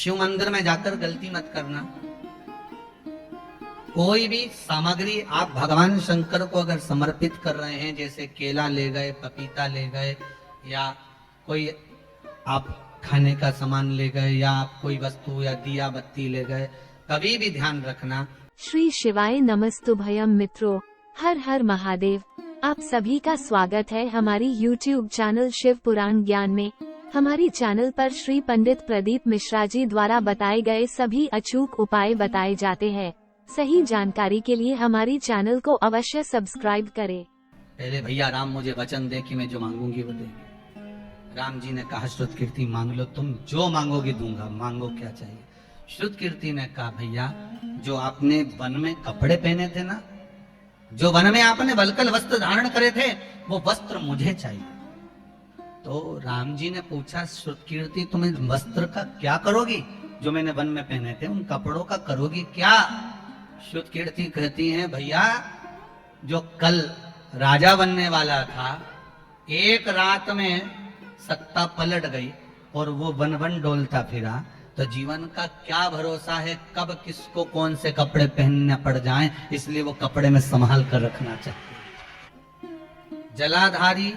शिव मंदिर में जाकर गलती मत करना। कोई भी सामग्री आप भगवान शंकर को अगर समर्पित कर रहे हैं, जैसे केला ले गए, पपीता ले गए, या कोई आप खाने का सामान ले गए, या आप कोई वस्तु या दिया बत्ती ले गए, कभी भी ध्यान रखना। श्री शिवाय नमस्तुभयम मित्रों, हर हर महादेव। आप सभी का स्वागत है हमारी YouTube चैनल शिव पुराण ज्ञान में। हमारी चैनल पर श्री पंडित प्रदीप मिश्रा जी द्वारा बताए गए सभी अचूक उपाय बताए जाते हैं। सही जानकारी के लिए हमारी चैनल को अवश्य सब्सक्राइब करें। पहले भैया राम मुझे वचन दे कि मैं जो मांगूंगी वो देंगे। राम जी ने कहा श्रुत कीर्ति मांग लो, तुम जो मांगोगे दूंगा, मांगो क्या चाहिए। श्रुत कीर्ति ने कहा भैया जो आपने वन में कपड़े पहने थे ना, जो वन में आपने वलकल वस्त्र धारण करे थे, वो वस्त्र मुझे चाहिए। तो राम जी ने पूछा श्रुत कीर्ति तुम्हें वस्त्र का क्या करोगी, जो मैंने वन में पहने थे उन कपड़ों का करोगी क्या। श्रुत कीर्ति कहती है भैया जो कल राजा बनने वाला था, एक रात में सत्ता पलट गई और वो वन वन डोलता फिरा, तो जीवन का क्या भरोसा है कब किसको कौन से कपड़े पहनने पड़ जाएं, इसलिए वो कपड़े में संभाल कर रखना चाहिए। जलाधारी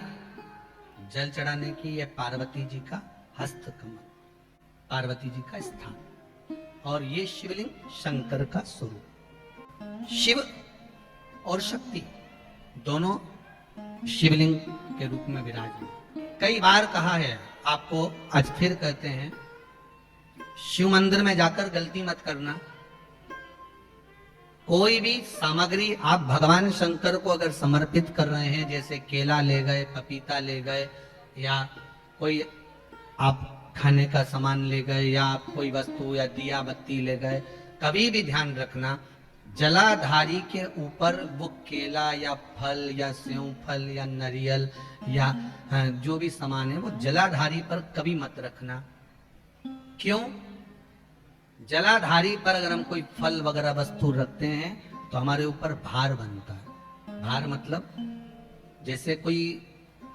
जल चढ़ाने की ये पार्वती जी का हस्त कमल, पार्वती जी का स्थान, और ये शिवलिंग शंकर का स्वरूप। शिव और शक्ति दोनों शिवलिंग के रूप में विराजमान। कई बार कहा है आपको, आज फिर कहते हैं, शिव मंदिर में जाकर गलती मत करना। कोई भी सामग्री आप भगवान शंकर को अगर समर्पित कर रहे हैं, जैसे केला ले गए, पपीता ले गए, या कोई आप खाने का सामान ले गए, या आप कोई वस्तु या दिया बत्ती ले गए, कभी भी ध्यान रखना जलाधारी के ऊपर वो केला या फल या सेव फल या नारियल या जो भी सामान है वो जलाधारी पर कभी मत रखना। क्यों? जलाधारी पर अगर हम कोई फल वगैरह वस्तु रखते हैं तो हमारे ऊपर भार बनता है। भार मतलब जैसे कोई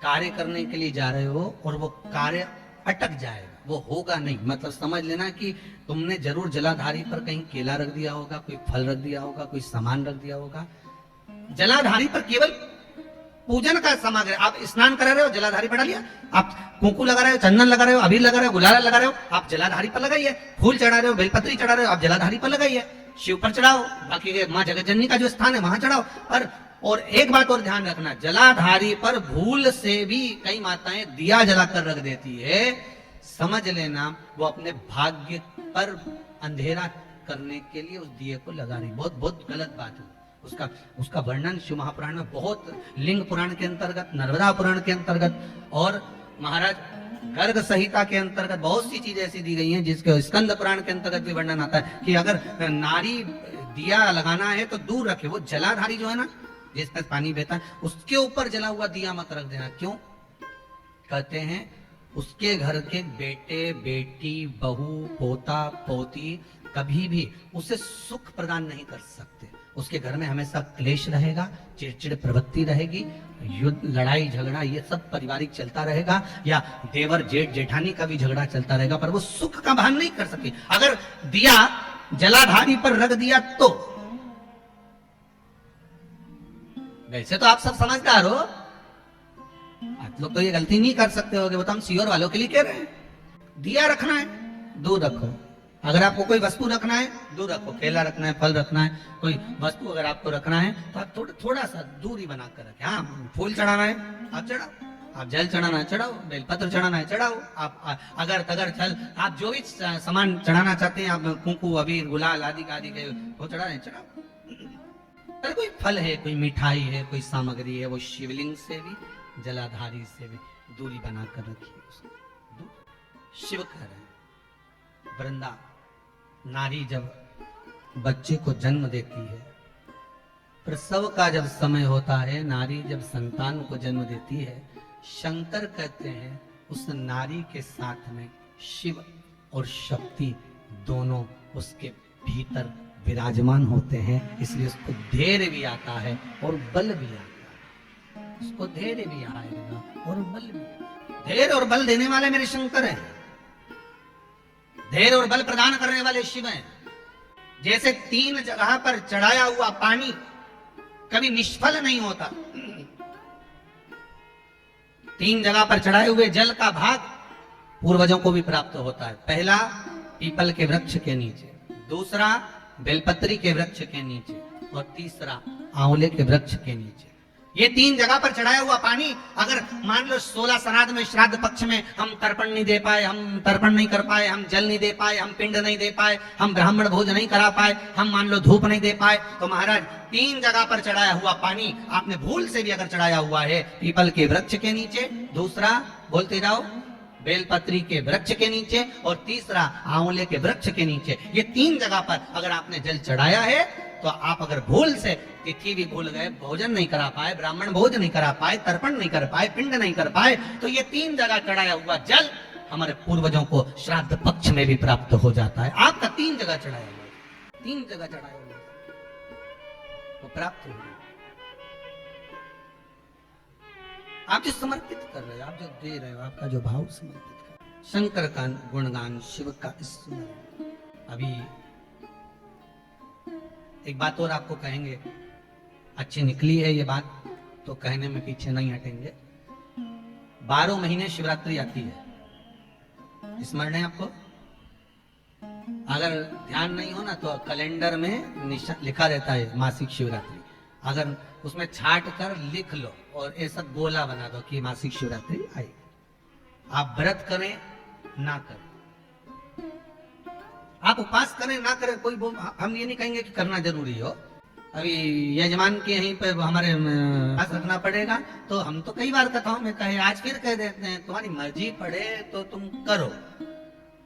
कार्य करने के लिए जा रहे हो और वो कार्य अटक जाएगा, वो होगा नहीं, मतलब समझ लेना कि तुमने जरूर जलाधारी पर कहीं केला रख दिया होगा, कोई फल रख दिया होगा, कोई सामान रख दिया होगा। जलाधारी पर केवल पूजन का सामग्री, आप स्नान करा रहे हो जलाधारी पर डालिए, आप कुंकू लगा रहे हो, चंदन लगा रहे हो, अबीर लगा रहे हो, गुलाल लगा रहे हो, आप जलाधारी पर लगाइए। फूल चढ़ा रहे हो, बेलपत्री चढ़ा रहे हो, आप जलाधारी पर लगाइए। शिव पर चढ़ाओ, बाकी माँ जगतजननी का जो स्थान है वहां चढ़ाओ। और एक बात और ध्यान रखना, जलाधारी पर भूल से भी कई माताएं दिया जलाकर रख देती है, समझ लेना वो अपने भाग्य पर अंधेरा करने के लिए उस दिए को लगा रही। बहुत बहुत गलत बात है। उसका वर्णन शिव महापुराण में बहुत, लिंग पुराण के अंतर्गत, नर्मदा पुराण के अंतर्गत और महाराज गर्ग संहिता के अंतर्गत बहुत सी चीजें ऐसी दी गई हैं, जिसके स्कंद पुराण के अंतर्गत भी वर्णन आता है कि अगर नारी दिया लगाना है तो दूर रखे। वो जलाधारी जो है ना, जिसमें पानी बहता है, उसके ऊपर जला हुआ दिया मत रख देना। क्यों? कहते हैं उसके घर के बेटे बेटी बहू पोता पोती कभी भी उसे सुख प्रदान नहीं कर सकते। उसके घर में हमेशा क्लेश रहेगा, चिड़चिड़ प्रवृत्ति रहेगी, युद्ध लड़ाई झगड़ा ये सब पारिवारिक चलता रहेगा, या देवर जेठ जेठानी का भी झगड़ा चलता रहेगा, पर वो सुख का भान नहीं कर सकती। अगर दिया जलाधारी पर रख दिया तो, वैसे तो आप सब समझदार हो, आप लोग तो ये गलती नहीं कर सकते होगे, वो तो हम सीओर वालों के लिए कह रहे हैं। दिया रखना है दूर रखो। अगर आपको कोई वस्तु रखना है दूर रखो, केला रखना है, फल रखना है, कोई वस्तु अगर आपको रखना है तो आप थोड़ा सा दूरी बनाकर रखें। हाँ, फूल चढ़ाना है आप चढ़ाओ, आप जल चढ़ाना है चढ़ाओ, बेलपत्र चढ़ाना है चढ़ाओ, आप अगर तगर चल आप जो भी सामान चढ़ाना चाहते हैं, आप कुंकू अबीर गुलाल आदि के वो चढ़ाना है चढ़ाओ। अगर कोई फल है, कोई मिठाई है, कोई सामग्री है, वो शिवलिंग से भी जलाधारी से भी दूरी बनाकर रखिए। शिव कह रहे हैं वृंदा नारी जब बच्चे को जन्म देती है, प्रसव का जब समय होता है, नारी जब संतान को जन्म देती है, शंकर कहते हैं उस नारी के साथ में शिव और शक्ति दोनों उसके भीतर विराजमान होते हैं, इसलिए उसको धैर्य भी आता है और बल भी आता है। उसको धैर्य भी आएगा और बल भी। धैर्य और बल देने वाले मेरे शंकर हैं। धैर्य और बल प्रदान करने वाले शिव हैं। जैसे 3 जगह पर चढ़ाया हुआ पानी कभी निष्फल नहीं होता। 3 जगह पर चढ़ाए हुए जल का भाग पूर्वजों को भी प्राप्त होता है। पहला पीपल के वृक्ष के नीचे, दूसरा बेलपत्री के वृक्ष के नीचे और तीसरा आंवले के वृक्ष के नीचे। ये 3 जगह पर चढ़ाया हुआ पानी अगर मान लो 16 श्राद्ध में, श्राद्ध पक्ष में हम तर्पण नहीं दे पाए, हम तर्पण नहीं कर पाए, हम जल नहीं दे पाए, हम पिंड नहीं दे पाए, हम ब्राह्मण भोज नहीं करा पाए, हम मान लो धूप नहीं दे पाए, तो महाराज 3 जगह पर चढ़ाया हुआ पानी आपने भूल से भी अगर चढ़ाया हुआ है पीपल के वृक्ष के नीचे, दूसरा बोलते जाओ बेलपत्री के वृक्ष के नीचे और तीसरा आंवले के वृक्ष के नीचे, ये 3 जगह पर अगर आपने जल चढ़ाया है तो आप अगर भूल से तिथि भी भूल गए, भोजन नहीं करा पाए, ब्राह्मण भोज नहीं करा पाए, तर्पण नहीं कर पाए, पिंड नहीं कर पाए, तो ये 3 जगह चढ़ाया हुआ जल हमारे पूर्वजों को श्राद्ध पक्ष में भी प्राप्त हो जाता है। आपका 3 जगह चढ़ाया हुआ, 3 जगह चढ़ाया हुआ वो प्राप्त हो गया। आप जो समर्पित कर रहे हो, आप जो दे रहे हो, आपका जो भाव समर्पित कर रहे हो, शंकर का गुणगान, शिव का स्मरण। अभी एक बात और आपको कहेंगे, अच्छी निकली है ये बात तो कहने में पीछे नहीं हटेंगे। 12 महीने शिवरात्रि आती है, स्मरण है आपको? अगर ध्यान नहीं हो ना तो कैलेंडर में लिखा रहता है मासिक शिवरात्रि, अगर उसमें छाट कर लिख लो और ऐसा गोला बना दो कि मासिक शिवरात्रि आई। आप व्रत करें ना करें, आप उपास करें ना करें, कोई हम ये नहीं कहेंगे कि करना जरूरी हो। अभी यजमान के यहीं पे हमारे पास रखना पड़ेगा, तो हम तो कई बार कथाओं में कहे, आज फिर कह देते हैं तुम्हारी मर्जी पड़े तो तुम करो,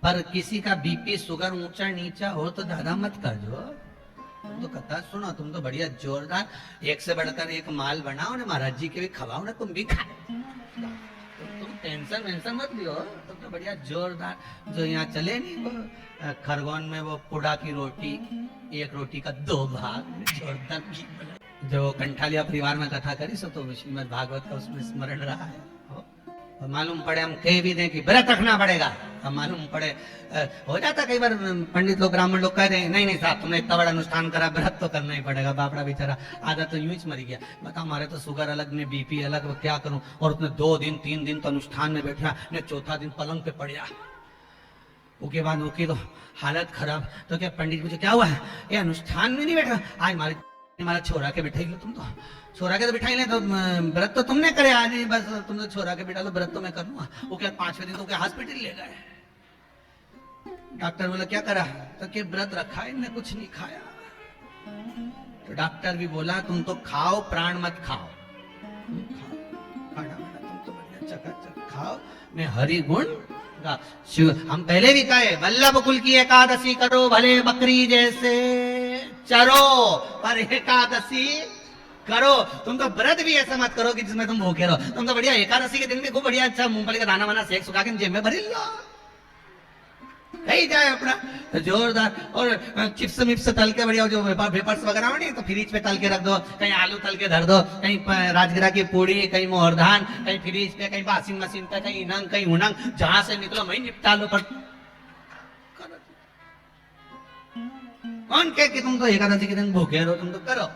पर किसी का बीपी शुगर ऊंचा नीचा हो तो ज्यादा मत कर जो। तुम तो कथा सुनो, तुम तो बढ़िया जोरदार एक से बढ़कर एक माल बनाओ ना, महाराज जी के भी खवाओ ना, तुम भी खाओ, तुम टेंशन वेंशन मत लियो। तुम तो बढ़िया जोरदार, जो यहाँ चले नहीं वो खरगोन में वो पुड़ा की रोटी, एक रोटी का 2 भाग, जोरदार जो कंठालिया परिवार में कथा करी सो तो श्रीमद् भागवत का उसमें स्मरण रहा है। और मालूम पड़े हम कह भी दें कि व्रत रखना पड़ेगा, हम मालूम पड़े हो जाता कई बार पंडित लोग ब्राह्मण लोग कह रहे नहीं नहीं साहब तुमने इतना बड़ा अनुष्ठान करा, व्रत तो करना ही पड़ेगा। बापड़ा बेचारा आधा तो यूं ही मर गया। बताओ हमारे तो शुगर अलग में बीपी अलग, क्या करूं। और उसने 2 दिन 3 दिन तो अनुष्ठान में बैठा, ने 4था दिन पलंग पे पड़ गया। उसके बाद उसकी तो हालत खराब। तो क्या पंडित मुझे क्या हुआ है, ये अनुष्ठान में नहीं बैठा, आज हमारा छोरा के बिठाई लो, तुम तो छोरा के तो बिठाई ले, तो व्रत तो तुमने करे आज, बस तुम तो छोरा के बिठा लो, व्रत तो मैं कर लूंगा। वो क्या 5वें दिन तो क्या हॉस्पिटल ले गए। डॉक्टर बोला क्या करा, तो क्या व्रत रखा है, इनने कुछ नहीं खाया। तो डॉक्टर भी बोला तुम तो खाओ, प्राण मत खाओ, तुम तो बढ़िया चकाचक खाओ, मैं हरि गुण शिव। हम पहले भी कहे वल्लभ कुल की एकादशी करो, भले बकरी जैसे चरो, पर एकादशी करो। तुम तो व्रत भी ऐसा मत करो कि जिसमें तुम भूखे रहो। तुम तो बढ़िया एकादशी के दिन भी खूब बढ़िया अच्छा मूंगफली का दाना वाना सेक सुखा के जेब में भरी लो, नहीं जाए अपना जोरदार। और चिप्स मिप्स तल के बढ़िया, जो वेपर्स वगैरह हो नहीं तो फ्रिज पे तल के रख दो, कहीं आलू तल के धर दो, कहीं राजगिरा की पूड़ी, कहीं मोहरधान, कहीं फ्रिज पे, कहीं वॉशिंग मशीन पे, कहीं इनंग कहीं उनंग, जहां से निकलो वही निपटा लो। पर कौन कहे कि तुम तो एकादशी के दिन भूखे रहो, तुम तो करो।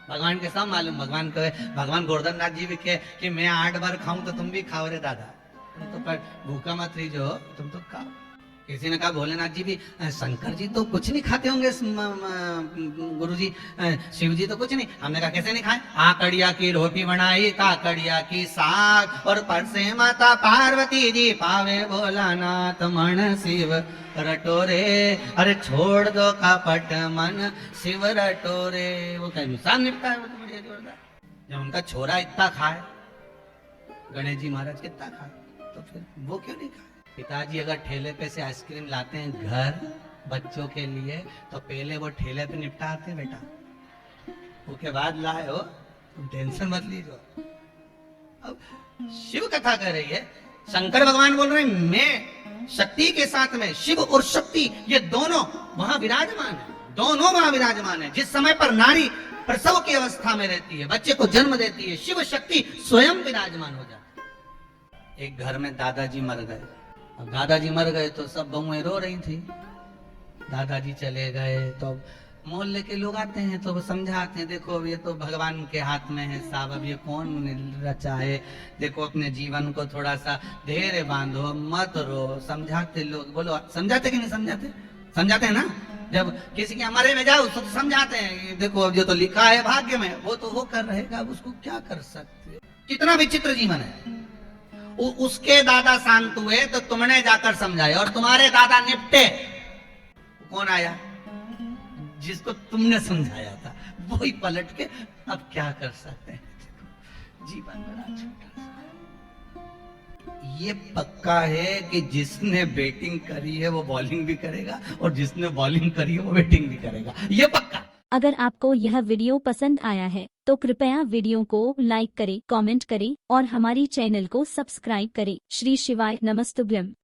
भगवान के सब मालूम, भगवान गोवर्धन नाथ जी भी कहे कि मैं 8 बार खाऊं तो तुम भी खाओ रे दादा, तुम तो पर भूखा मत रहिजो, तुम तो खाओ। किसी ने कहा भोलेनाथ जी भी, शंकर जी तो कुछ नहीं खाते होंगे गुरु जी, शिव जी तो कुछ नहीं। हमने कहा कैसे नहीं खाए, आकड़िया की रोटी बनाई, काकड़िया की साग, और परसे माता पार्वती जी पावे भोलानाथ मन शिव रटोरे। अरे छोड़ दो कपट मन शिव रटोरे। वो क्या नुकसान निपटा है, वो तो बढ़िया जोरदार। जब उनका छोरा इतना खाए, गणेश जी महाराज कितना खाए, तो फिर वो क्यों नहीं खाए। पिताजी अगर ठेले पे से आइसक्रीम लाते हैं घर बच्चों के लिए, तो पहले वो ठेले पे निपटाते बेटा, उसके बाद लाए हो, तुम टेंशन मत लीजिए। अब शिव कथा कह रही है, शंकर भगवान बोल रहे हैं मैं शक्ति के साथ में, शिव और शक्ति ये दोनों वहां विराजमान है, दोनों वहां विराजमान है। जिस समय पर नारी प्रसव की अवस्था में रहती है, बच्चे को जन्म देती है, शिव शक्ति स्वयं विराजमान हो जाती है। एक घर में दादाजी मर गए अब दादाजी मर गए तो सब बहुएं रो रही थी। दादाजी चले गए तो मोहल्ले के लोग आते हैं तो वो समझाते हैं, देखो अब ये तो भगवान के हाथ में है साहब, अब ये कौन रचा है, देखो अपने जीवन को थोड़ा सा धैर्य बांधो, मत रो। समझाते लोग, बोलो समझाते कि नहीं समझाते? समझाते हैं ना। जब किसी के हमारे में जाओ तो समझाते हैं, देखो अब जो तो लिखा है भाग्य में वो तो वो कर रहेगा, अब उसको क्या कर सकते। कितना विचित्र जीवन है। उसके दादा शांत हुए तो तुमने जाकर समझाया, और तुम्हारे दादा निपटे, कौन आया? जिसको तुमने समझाया था वही पलट के, अब क्या कर सकते हैं। जीवन बड़ा छोटा सा। ये पक्का है कि जिसने बैटिंग करी है वो बॉलिंग भी करेगा, और जिसने बॉलिंग करी है वो बैटिंग भी करेगा, ये पक्का। अगर आपको यह वीडियो पसंद आया है तो कृपया वीडियो को लाइक करें, कमेंट करें और हमारी चैनल को सब्सक्राइब करें। श्री शिवाय नमस्तुभ्यम।